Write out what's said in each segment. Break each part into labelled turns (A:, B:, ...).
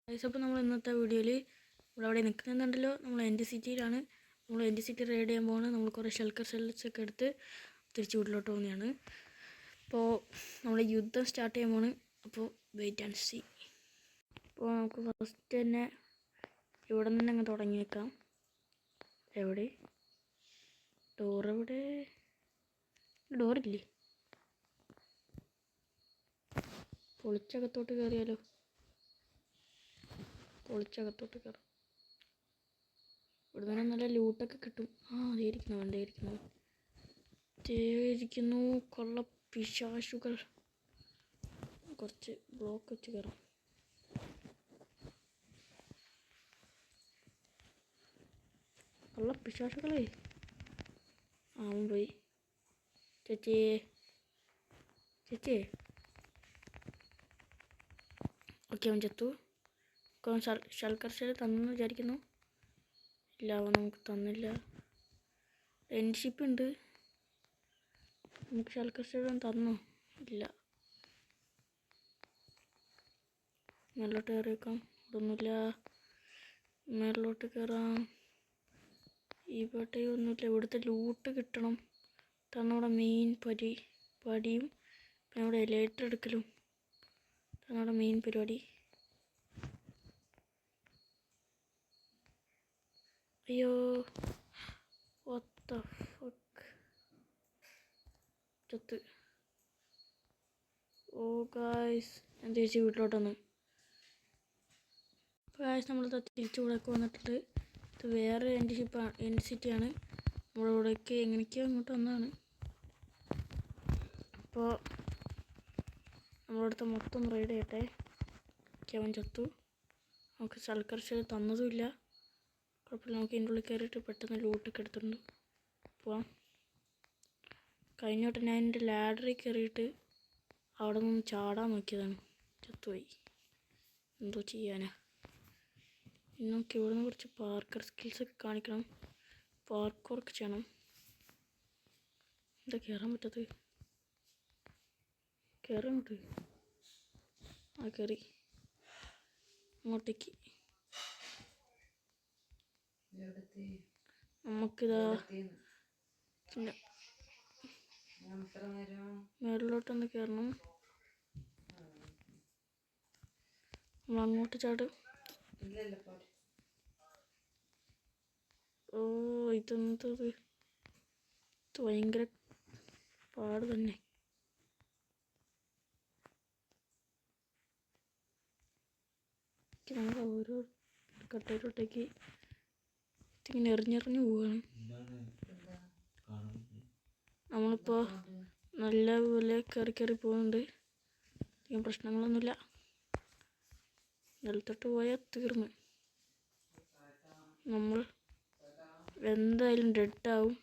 A: അപ്പോൾ നമ്മൾ ഇന്നത്തെ വീഡിയോയിൽ ഇവിടെ നിൽക്കുന്നുണ്ടല്ലോ, നമ്മൾ എൻ്റെ സിറ്റിയിലാണ്. നമ്മൾ എൻ്റെ സിറ്റി റൈഡ് ചെയ്യാൻ പോകുന്നത്. നമ്മൾ കുറേ ഷെൽക്കർ സെൽസൊക്കെ എടുത്ത് തിരിച്ച് വീട്ടിലോട്ട് പോകുന്നതാണ്. അപ്പോൾ നമ്മൾ യുദ്ധം സ്റ്റാർട്ട് ചെയ്യാൻ പോകുന്നത്. അപ്പോൾ വെയിറ്റ് ആൻഡ് സീ. അപ്പോൾ നമുക്ക് ഫസ്റ്റ് തന്നെ ഇവിടെ നിന്ന് അങ്ങ് തുടങ്ങി വെക്കാം. എവിടെ എവിടെ ഡോറില്ലേ? പൊളിച്ചകത്തോട്ട് കയറിയാലോ? പൊളിച്ചകത്തോട്ട് കയറാം. ഇവിടെ നിന്ന് നല്ല ലൂട്ടൊക്കെ കിട്ടും. ഇരിക്കുന്നു കൊള്ള പിശാശുകൾ. കുറച്ച് ബ്ലോക്ക് വെച്ച് കയറാം. കൊള്ള പിശാശുകളെ. അവൻ പോയി. ചേച്ചി ഓക്കെ, അവൻ ചത്തു. ഷൽക്കർ ഷെൽ തന്നെന്ന് വിചാരിക്കുന്നു. ഇല്ല, അവൻ നമുക്ക് തന്നില്ല. എൻ്റെ ഷിപ്പ് ഉണ്ട്. നമുക്ക് ഷൽക്കർ ഷെൽ തന്നോ? ഇല്ല. മേലോട്ട് കയറി വെക്കാം. ഇതൊന്നുമില്ല. മേലോട്ട് കയറാം. ഇവിടെ ഒന്നുമില്ല. ഇവിടുത്തെ ലൂട്ട് കിട്ടണം. ഇതാണ് ഇവിടെ മെയിൻ പടിയും പിന്നെ ഇവിടെ എലേറ്റർ എടുക്കലും. ഇതാണ് ഇവിടെ മെയിൻ പരിപാടി. അയ്യോ, what the fuck. ചത്ത്. ഓ ഗായ്സ്, ഞാൻ തിരിച്ച് വീട്ടിലോട്ട് വന്നു. ഗായ്സ്, നമ്മളിത് തിരിച്ച് ഇവിടേക്ക് വന്നിട്ടുണ്ട്. ഇത് വേറെ എൻ്റെ സിറ്റിയാണ്. നമ്മളിവിടേക്ക് എങ്ങനെയൊക്കെയോ അങ്ങോട്ട് വന്നതാണ്. അപ്പോൾ നമ്മളിവിടുത്തെ മൊത്തം റൈഡ് ചെയ്യട്ടെ. അവൻ ചത്തു. നമുക്ക് ഷൽക്കർ ഷെൽ തന്നതുമില്ല. കുഴപ്പമില്ല, നമുക്ക് ഇതിൻ്റെ ഉള്ളിൽ കയറിയിട്ട് പെട്ടെന്ന് ലൂട്ടൊക്കെ എടുത്തിട്ടുണ്ട്. പോവാം. കഴിഞ്ഞോട്ട് ഞാൻ എൻ്റെ ലാഡറിൽ കയറിയിട്ട് അവിടെ നിന്ന് ചാടാൻ നോക്കിയതാണ്. ചത്തുപോയി. എന്തോ ചെയ്യാനാ. ഇനി നമുക്ക് ഇവിടെ നിന്ന് കുറച്ച് പാർക്കർ സ്കിൽസൊക്കെ കാണിക്കണം. പാർക്കോർക്ക് ചെയ്യണം. എന്താ കയറാൻ പറ്റത്? കയറാൻ പറ്റൂ? ആ, കയറി. അങ്ങോട്ടേക്ക് നമുക്കിതാ മേളിലോട്ടൊന്ന് കയറണം. നമ്മൾ അങ്ങോട്ട് ചാടും. ഓ, ഇതെന്തത്? ഇത് ഭയങ്കര പാട് തന്നെ. നമ്മൾ ഓരോ കട്ടയിലോട്ടേക്ക് ഇങ്ങനെ എറിഞ്ഞെറിഞ്ഞ് പോവുകയാണ്. നമ്മളിപ്പോൾ നല്ല പോലെ കയറി പോകുന്നുണ്ട്. അധികം പ്രശ്നങ്ങളൊന്നുമില്ല. നിലത്തോട്ട് പോയാൽ തീർന്ന്. നമ്മൾ എന്തായാലും ഡെഡാവും.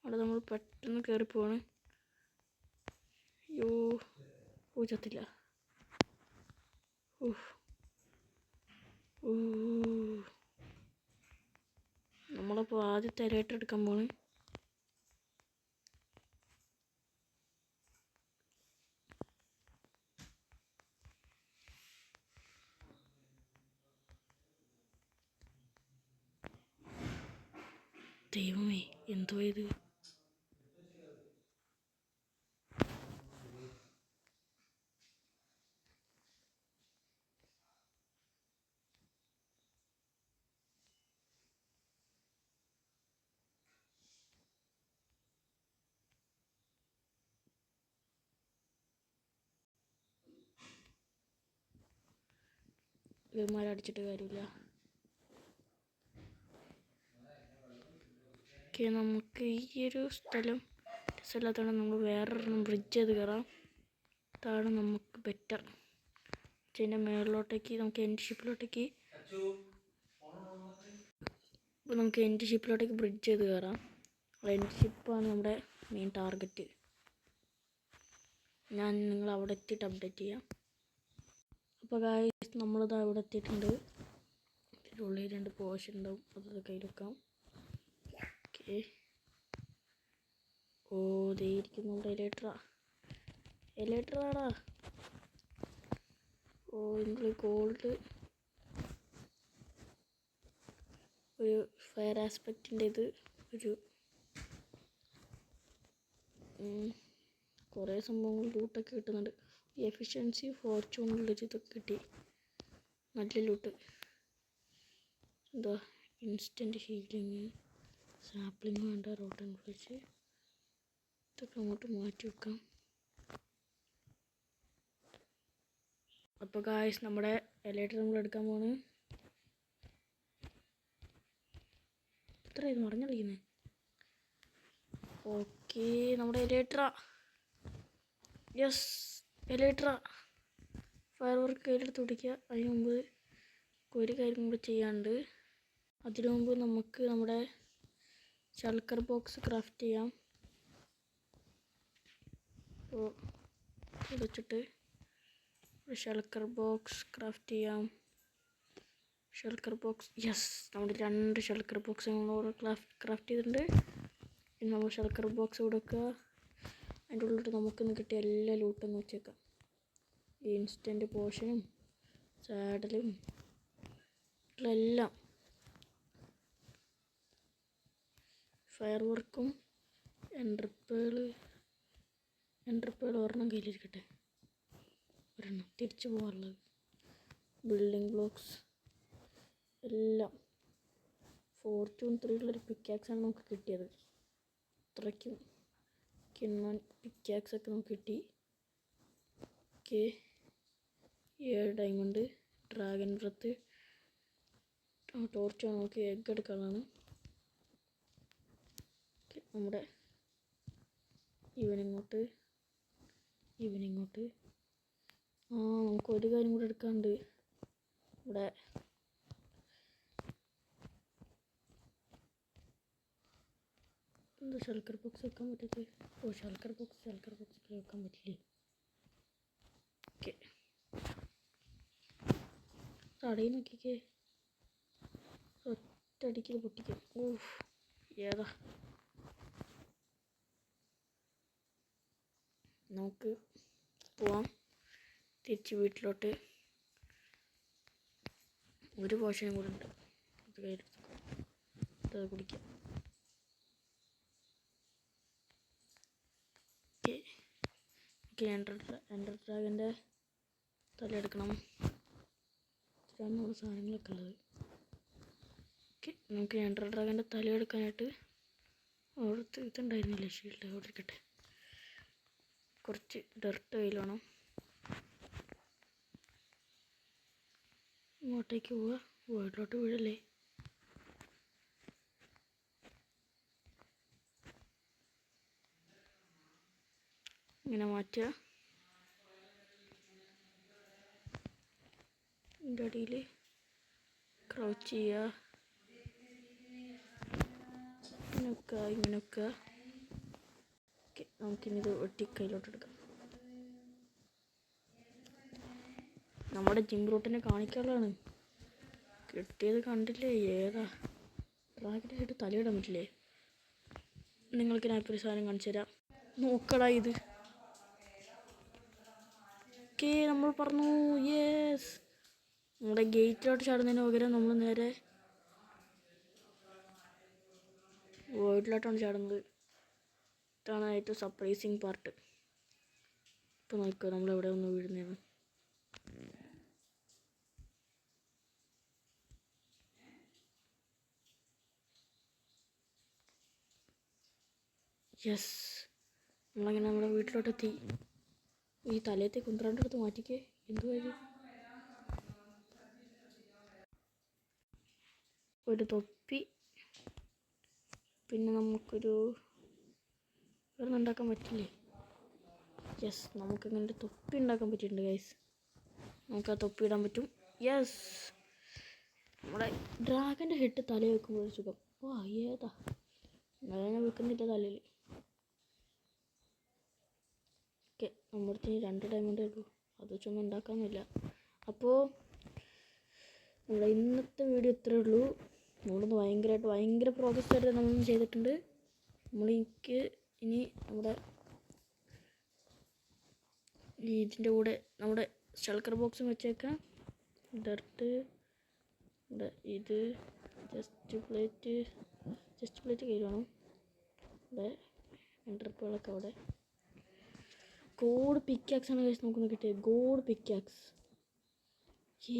A: അവിടെ നമ്മൾ പെട്ടെന്ന് കയറി പോവാണ്. അയ്യോ, ചത്തില്ല. നമ്മളിപ്പോൾ ആദ്യത്തെ എലേറ്റർ എടുക്കാൻ പോണ്. ദൈവമേ, എന്തോ ഇത്? ഇവന്മാരടിച്ചിട്ട് കാര്യമില്ല. ഓക്കെ, നമുക്ക് ഈ ഒരു സ്ഥലത്താണ് നമ്മൾ വേറൊരെണ്ണം ബ്രിഡ്ജ് ചെയ്ത് കയറാം. അതാണ് നമുക്ക് ബെറ്റർ. ഇതിൻ്റെ മേളിലോട്ടേക്ക് നമുക്ക് എൻ്റെ ഷിപ്പിലോട്ടേക്ക് ബ്രിഡ്ജ് ചെയ്ത് കയറാം. എൻ്റെ ഷിപ്പാണ് നമ്മുടെ മെയിൻ ടാർഗറ്റ്. ഞാൻ നിങ്ങൾ അവിടെ എത്തിയിട്ട് അപ്ഡേറ്റ് ചെയ്യാം. അപ്പോൾ ഗായ്സ്, നമ്മളിത് അവിടെ എത്തിയിട്ടുണ്ട്. ഇതിൻ്റെ ഉള്ളിൽ 2 പോർഷൻ ഉണ്ടാവും. അത് കയ്യിൽ വെക്കാം. ഓക്കെ. ഓ, ദേ ഇരിക്കുന്നു നമ്മുടെ എലേറ്ററാടാ. ഓ, ഇതിൻ്റെ ഗോൾഡ് ഒരു ഫയർ ആസ്പെക്റ്റിൻ്റെ ഇത് ഒരു കുറേ സംഭവങ്ങൾ ലൂട്ടൊക്കെ കിട്ടുന്നുണ്ട്. എഫിഷ്യൻസി ഫോർച്യൂണുള്ളൊരു ഇതൊക്കെ കിട്ടി. നല്ല ലൂട്ട്. എന്താ ഇൻസ്റ്റൻറ്റ് ഹീലിങ്, സാപ്ലിങ് വേണ്ട, റോട്ടൻ ഫ്ലഷ്, ഇതൊക്കെ അങ്ങോട്ട് മാറ്റി വെക്കാം. അപ്പോൾ ഗായ്സ് നമ്മുടെ എലൈറ്റർ നമ്മൾ എടുക്കാൻ പോണ്. ഇത്ര ഇത് മറിഞ്ഞളിക്കുന്നത്. ഓക്കെ, നമ്മുടെ എലൈറ്ററാ. യെസ്, എലൈറ്ററാ. ഫയർ വർക്ക് കയ്യിലെടുത്ത് പിടിക്കുക. അതിന് മുമ്പ് ഒരു കാര്യം കൂടെ ചെയ്യാണ്ട്. അതിനു മുമ്പ് നമുക്ക് നമ്മുടെ ഷൾക്കർ ബോക്സ് ക്രാഫ്റ്റ് ചെയ്യാം. അപ്പോൾ ഇത് വെച്ചിട്ട് ഒരു ഷൾക്കർ ബോക്സ് ക്രാഫ്റ്റ് ചെയ്യാം. ഷൾക്കർ ബോക്സ്, യെസ്, നമ്മുടെ 2 ഷൾക്കർ ബോക്സ് നമ്മൾ ക്രാഫ്റ്റ് ചെയ്തിട്ടുണ്ട്. ഇനി നമ്മൾ ഷൾക്കർ ബോക്സ് കൊടുക്കുക. അതിൻ്റെ ഉള്ളിട്ട് നമുക്കിന്ന് കിട്ടിയ എല്ലാ ലൂട്ടൊന്ന് വെച്ചേക്കാം. ഈ ഇൻസ്റ്റൻറ്റ് പോഷനും സാഡലും എല്ലാം. ഫയർ വർക്കും എൻഡർപേൾ ഒരെണ്ണം കയ്യിലിരിക്കട്ടെ. ഒരെണ്ണം തിരിച്ചു പോകാനുള്ളത്. ബിൽഡിംഗ് ബ്ലോക്സ് എല്ലാം. ഫോർച്യൂൺ 3 പിക്കാക്സാണ് നമുക്ക് കിട്ടിയത്. അത്രയ്ക്കും കിണ്ണൻ പിക്കാക്സൊക്കെ നമുക്ക് കിട്ടി. Okay, 7 diamond, dragon breath, torch നമുക്ക് എഗ്ഗ് എടുക്കാനുള്ളതാണ്. നമ്മുടെ ഇവനിങ്ങോട്ട് നമുക്ക് ഒരു കാര്യം കൂടെ എടുക്കാനുണ്ട്. ഇവിടെ എന്താ ഷൾക്കർ ബോക്സ് വെക്കാൻ പറ്റത്ത്? ഓ, ഷൾക്കർ ബോക്സ് വെക്കാൻ പറ്റില്ലേ? ഓക്കെ, തടയിൽ നോക്കിക്കേ, ഒറ്റയടിക്ക് പൊട്ടിക്കും. ഓഹ്, ഏതാ. നമുക്ക് പോവാം തിരിച്ച് വീട്ടിലോട്ട്. ഒരു പോഷനും കൂടെ ഉണ്ട്, അത് കയ്യിലെടുത്ത് അത് കുടിക്കാം. ഓക്കെ, എൻഡർ ഡ്രാഗൻ്റെ തലയെടുക്കണം. ഇതാണ് നമ്മുടെ സാധനങ്ങളൊക്കെ ഉള്ളത്. ഓക്കെ, നമുക്ക് എൻഡർ ഡ്രാഗൻ്റെ തലയെടുക്കാനായിട്ട് അവിടുത്തെ ഇതുണ്ടായിരുന്നില്ല, ഷീൽഡ്. അവിടെ ഇരിക്കട്ടെ. കുറച്ച് ഡർട്ട് കയ്യിൽ വേണം. ഇങ്ങോട്ടേക്ക് പോവുക. വീട്ടിലോട്ട് വീഴല്ലേ. ഇങ്ങനെ മാറ്റുക. ഇതിൻ്റെ അടിയിൽ ക്രൗച്ച് ചെയ്യുക. ഇങ്ങനെയൊക്കെ. ഓക്കെ, നമുക്കിനി ഇത് വെട്ടി കയ്യിലോട്ടെടുക്കാം. നമ്മുടെ ജിം റൂട്ടിനെ കാണിക്കാനുള്ളതാണ്. കിട്ടിയത് കണ്ടില്ലേ? ഏതാ ഡ്രാഗൻ്റെ ഹെഡ് തലയിടാൻ പറ്റില്ലേ? നിങ്ങൾക്ക് ഞാൻ ഇപ്പോൾ ഒരു സാധനം കാണിച്ചു തരാം. നോക്കടാ ഇത്. ഓക്കെ, നമ്മൾ പറഞ്ഞു. യെസ്, നമ്മുടെ ഗേറ്റിലോട്ട് ചാടുന്നതിന് പകരം നമ്മൾ നേരെ വേൾഡിലോട്ടാണ് ചാടുന്നത്. ഇതാണ് ഏറ്റവും സർപ്രൈസിങ് പാർട്ട്. ഇപ്പോൾ നോക്കുക നമ്മളെവിടെ ഒന്ന് വീഴുന്നതാണ്. യെസ്, നമ്മളങ്ങനെ നമ്മുടെ വീട്ടിലോട്ടെത്തി. ഈ തലയത്തെ കുന്ത്രാണ്ടെടുത്ത് മാറ്റിക്കേ. എന്തു കാര്യം? ഒരു തൊപ്പി, പിന്നെ നമുക്കൊരു വേറെ ഉണ്ടാക്കാൻ പറ്റില്ലേ? യെസ്, നമുക്കങ്ങനെ ഒരു തൊപ്പി ഉണ്ടാക്കാൻ പറ്റിയിട്ടുണ്ട് ഗൈസ്. നമുക്ക് ആ തൊപ്പി ഇടാൻ പറ്റും. യെസ്, നമ്മുടെ ഡ്രാഗൻ്റെ ഹെഡ് തല വെക്കുമ്പോൾ ഒരു സുഖം. വാ, ഏതാ ഞാൻ വെക്കുന്നില്ല തലയിൽ. ഓക്കെ, നമ്മുടെ 2 ഡയമണ്ടേ ഉള്ളൂ. അത് വെച്ചൊന്നും ഉണ്ടാക്കാമെന്നില്ല. അപ്പോൾ നമ്മുടെ ഇന്നത്തെ വീഡിയോ ഇത്രയേ ഉള്ളൂ. നമ്മളൊന്ന് ഭയങ്കര പ്രോഗ്രസ് വരെ നമ്മളൊന്നും ചെയ്തിട്ടുണ്ട്. എനിക്ക് ഇനി നമ്മുടെ ഇതിൻ്റെ കൂടെ നമ്മുടെ ഷൾക്കർ ബോക്സും വെച്ചേക്കാം. ഡർട്ട് ഇവിടെ ഇത് ചെസ്റ്റ് പ്ലേറ്റ് കയ്യിൽ വേണം. ഇവിടെ എൻട്രപ്പുകളൊക്കെ അവിടെ. ഗോഡ് പിക്കാക്സ് ആണ് കഴിച്ച് നോക്കുന്ന കിട്ടിയത്. ഗോഡ് പിക്കാക്സ്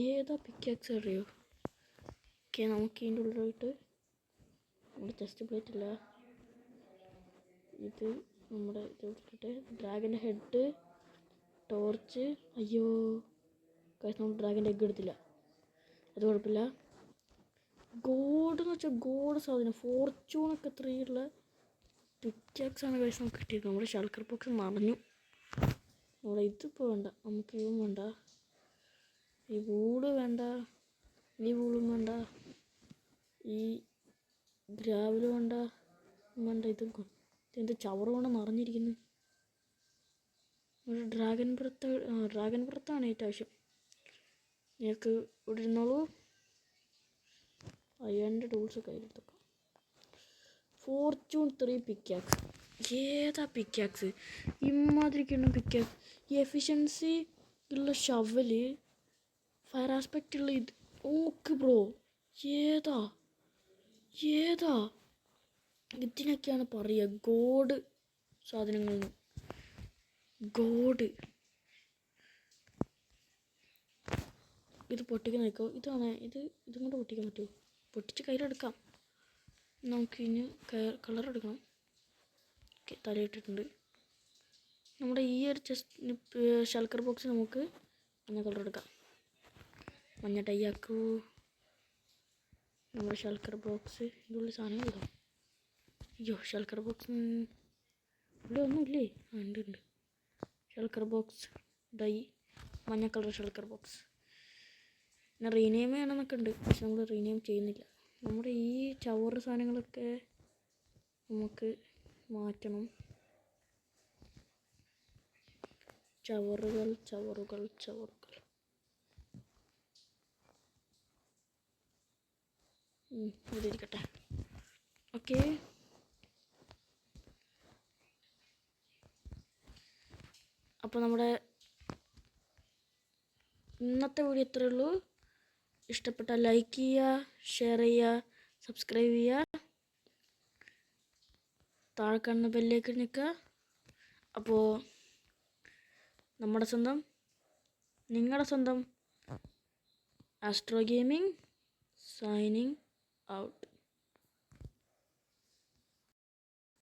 A: ഏതാ പിക്കാക്സ് അറിയോ? ഓക്കെ, നമുക്ക് ഇതിൻ്റെ ഉള്ളിലോട്ട് നമ്മുടെ ചെസ്റ്റ് പ്ലേറ്റ് ഇല്ല. ഇത് നമ്മുടെ ഇത് ഇട്ടിട്ട് ഡ്രാഗൻ്റെ ഹെഡ്, ടോർച്ച്. അയ്യോ കഴിച്ച് നമ്മൾ ഡ്രാഗൻ്റെ എഗ്ഗ് എടുത്തില്ല, അത് കുഴപ്പമില്ല. ഗോഡ് എന്ന് വെച്ചാൽ ഗോഡ് സാധനം, ഫോർച്യൂണൊക്കെ 3 ഉള്ള പിക്കാക്സ് ആണ് കഴിച്ച് നമുക്ക് കിട്ടിയത്. നമ്മുടെ ഷൾക്കർ ബോക്സ് മറഞ്ഞു. നമ്മുടെ ഇതിപ്പോൾ വേണ്ട, നമുക്ക് ഇതും വേണ്ട, ഈ വൂള് വേണ്ട, ഈ വൂളും വേണ്ട, ഈ ഗ്രാവലും വേണ്ട. ഇതെന്ത് ചവറ് കൊണ്ട് നിറഞ്ഞിരിക്കുന്നു. ഒരു ഡ്രാഗൺ ബ്രത്താണ് ഏറ്റവും ആവശ്യം. നിങ്ങൾക്ക് ഇവിടെ ഇരുന്നോളൂ. അയ്യൻ്റെ ടൂൾസ് കയ്യിലെടുത്തേക്കാം. Fortune 3 pickaxe. ഏതാ പിക്കാക്സ്? ഇമാതിരിക്കുള്ള പിക്കാക്സ്. ഈ എഫിഷ്യൻസി ഉള്ള ഷവല്, ഫയർ ആസ്പെക്റ്റ് ഉള്ള ഇത്. ഓക്കെ ബ്രോ, ഏതാ ഇതിനൊക്കെയാണ് പറയുക ഗോഡ് സാധനങ്ങൾ. ഗോഡ് ഇത് പൊട്ടിക്കാൻ നിൽക്കോ? ഇതാണ് ഇതും കൊണ്ട് പൊട്ടിക്കാൻ പറ്റുമോ? പൊട്ടിച്ച് കയ്യിലെടുക്കാം. നമുക്കിനി കളർ എടുക്കണം. ഓക്കെ, തലയിട്ടിട്ടുണ്ട്. നമ്മുടെ ഈ ഒരു ഷൾക്കർ ബോക്സ് നമുക്ക് മഞ്ഞ കളർ എടുക്കാം. മഞ്ഞ ടൈയാക്കൂ. നമ്മുടെ ഷൾക്കർ ബോക്സ് ഇതിനുള്ളിൽ സാധനങ്ങളില്ല. അയ്യോ, ഷൾക്കർ ബോക്സ് ഇവിടെ ഒന്നുമില്ലേ? ഉണ്ട്. ഷൾക്കർ ബോക്സ് ഡൈ, മഞ്ഞ കളർ ഷൾക്കർ ബോക്സ്. പിന്നെ റീനെയിം ചെയ്യണമെന്നൊക്കെ ഉണ്ട്, പക്ഷെ നമ്മൾ റീനെയിം ചെയ്യുന്നില്ല. നമ്മുടെ ഈ ചവറ് സാധനങ്ങളൊക്കെ നമുക്ക് മാറ്റണം. ചവറുകൾ ഇവിടെ ഇരിക്കട്ടെ. ഓക്കെ, അപ്പോൾ നമ്മുടെ ഇന്നത്തെ വീഡിയോ ഇത്രയേ ഉള്ളൂ. ഇഷ്ടപ്പെട്ടാൽ ലൈക്ക് ചെയ്യുക, ഷെയർ ചെയ്യുക, സബ്സ്ക്രൈബ് ചെയ്യുക, താഴെ കാണുന്ന ബെല്ലേക്ക് നിൽക്കുക. അപ്പോൾ നിങ്ങളുടെ സ്വന്തം ആസ്ട്രോ ഗെയിമിംഗ് സൈനിങ് ഔട്ട്.